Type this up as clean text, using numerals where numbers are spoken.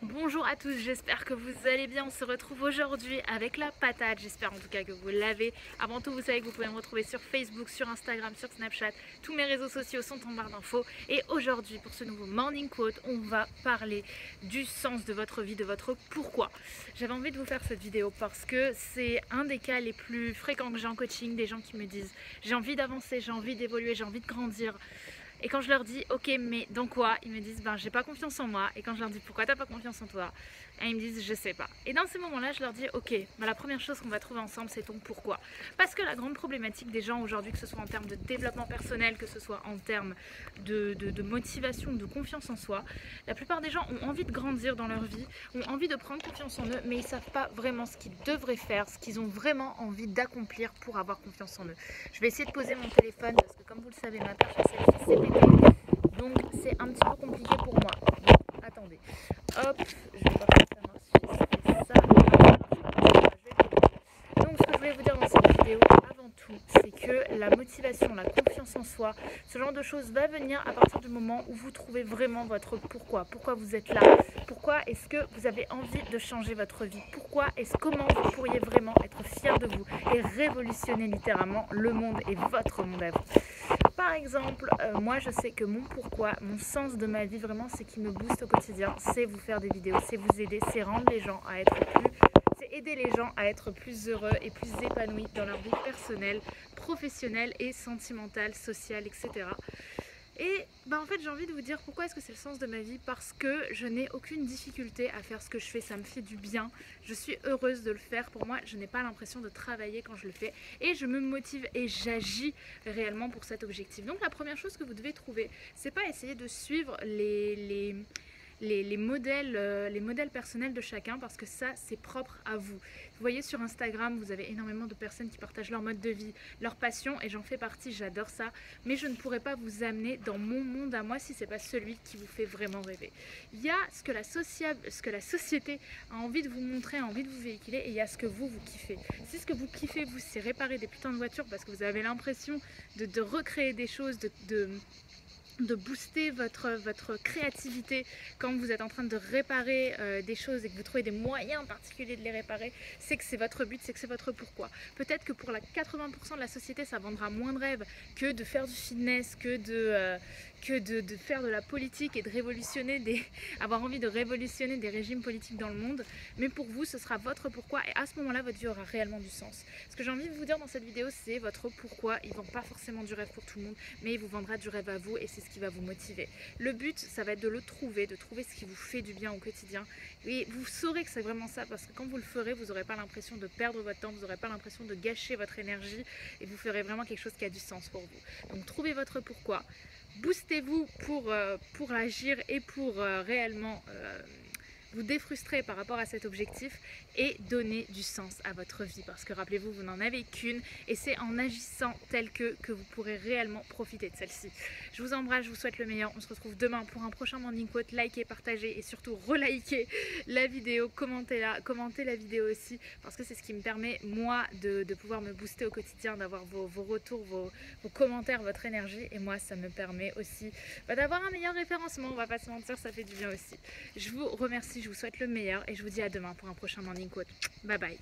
Bonjour à tous, j'espère que vous allez bien. On se retrouve aujourd'hui avec la patate. J'espère en tout cas que vous l'avez. Avant tout, vous savez que vous pouvez me retrouver sur Facebook, sur Instagram, sur Snapchat. Tous mes réseaux sociaux sont en barre d'infos. Et aujourd'hui, pour ce nouveau Morning Quote, on va parler du sens de votre vie, de votre pourquoi. J'avais envie de vous faire cette vidéo parce que c'est un des cas les plus fréquents que j'ai en coaching. Des gens qui me disent j'ai envie d'avancer, j'ai envie d'évoluer, j'ai envie de grandir. Et quand je leur dis ok mais dans quoi, ils me disent ben j'ai pas confiance en moi. Et quand je leur dis pourquoi t'as pas confiance en toi, et ils me disent je sais pas. Et dans ces moments là je leur dis ok, ben la première chose qu'on va trouver ensemble c'est ton pourquoi. Parce que la grande problématique des gens aujourd'hui, que ce soit en termes de développement personnel, que ce soit en termes de motivation, de confiance en soi, la plupart des gens ont envie de grandir dans leur vie, ont envie de prendre confiance en eux, mais ils savent pas vraiment ce qu'ils devraient faire, ce qu'ils ont vraiment envie d'accomplir pour avoir confiance en eux. Je vais essayer de poser mon téléphone parce que comme vous le savez ma perche à celle-ci s'est pétée, donc c'est un petit peu compliqué pour moi. Donc, attendez, hop, je vais voir si ça marche, si ça. Donc ce que je voulais vous dire dans cette vidéo avant tout, c'est que la motivation, la confiance en soi, ce genre de choses va venir à partir du moment où vous trouvez vraiment votre pourquoi. Pourquoi vous êtes là? Pourquoi est-ce que vous avez envie de changer votre vie? Comment vous pourriez vraiment être fier de vous et révolutionner littéralement le monde et votre monde à vous? Par exemple, moi je sais que mon pourquoi, mon sens de ma vie vraiment, c'est qui me booste au quotidien, c'est vous faire des vidéos, c'est vous aider, c'est rendre les gens à être plus, c'est aider les gens à être plus heureux et plus épanouis dans leur vie personnelle, professionnelle et sentimentale, sociale, etc. Et en fait j'ai envie de vous dire pourquoi est-ce que c'est le sens de ma vie, parce que je n'ai aucune difficulté à faire ce que je fais, ça me fait du bien, je suis heureuse de le faire. Pour moi je n'ai pas l'impression de travailler quand je le fais et je me motive et j'agis réellement pour cet objectif. Donc la première chose que vous devez trouver, c'est pas essayer de suivre les modèles personnels de chacun, parce que ça c'est propre à vous. Vous voyez sur Instagram, vous avez énormément de personnes qui partagent leur mode de vie, leur passion, et j'en fais partie, j'adore ça, mais je ne pourrais pas vous amener dans mon monde à moi si c'est pas celui qui vous fait vraiment rêver. Il y a ce que la société a envie de vous montrer, a envie de vous véhiculer, et il y a ce que vous kiffez. Si ce que vous kiffez vous, c'est réparer des putains de voitures parce que vous avez l'impression de recréer des choses, de booster votre créativité quand vous êtes en train de réparer des choses et que vous trouvez des moyens particuliers de les réparer, c'est que c'est votre but, c'est que c'est votre pourquoi. Peut-être que pour la 80% de la société ça vendra moins de rêves que de faire du fitness, que de faire de la politique et de révolutionner avoir envie de révolutionner des régimes politiques dans le monde. Mais pour vous ce sera votre pourquoi, et à ce moment là votre vie aura réellement du sens. Ce que j'ai envie de vous dire dans cette vidéo, c'est votre pourquoi. Il ne vend pas forcément du rêve pour tout le monde, mais il vous vendra du rêve à vous, et c'est ce qui va vous motiver. Le but ça va être de le trouver, de trouver ce qui vous fait du bien au quotidien, et vous saurez que c'est vraiment ça, parce que quand vous le ferez, vous n'aurez pas l'impression de perdre votre temps, vous n'aurez pas l'impression de gâcher votre énergie, et vous ferez vraiment quelque chose qui a du sens pour vous. Donc trouvez votre pourquoi, boostez-vous pour agir et pour réellement vous défrustrer par rapport à cet objectif, et donner du sens à votre vie, parce que rappelez-vous, vous n'en avez qu'une, et c'est en agissant tel que vous pourrez réellement profiter de celle-ci. Je vous embrasse, je vous souhaite le meilleur. On se retrouve demain pour un prochain Morning Quote. Likez, partagez et surtout relikez la vidéo, commentez la vidéo aussi, parce que c'est ce qui me permet moi de pouvoir me booster au quotidien, d'avoir vos retours, vos commentaires, votre énergie, et moi ça me permet aussi d'avoir un meilleur référencement, on va pas se mentir, ça fait du bien aussi. Je vous remercie, je vous souhaite le meilleur, et je vous dis à demain pour un prochain Morning Quote. Bye bye.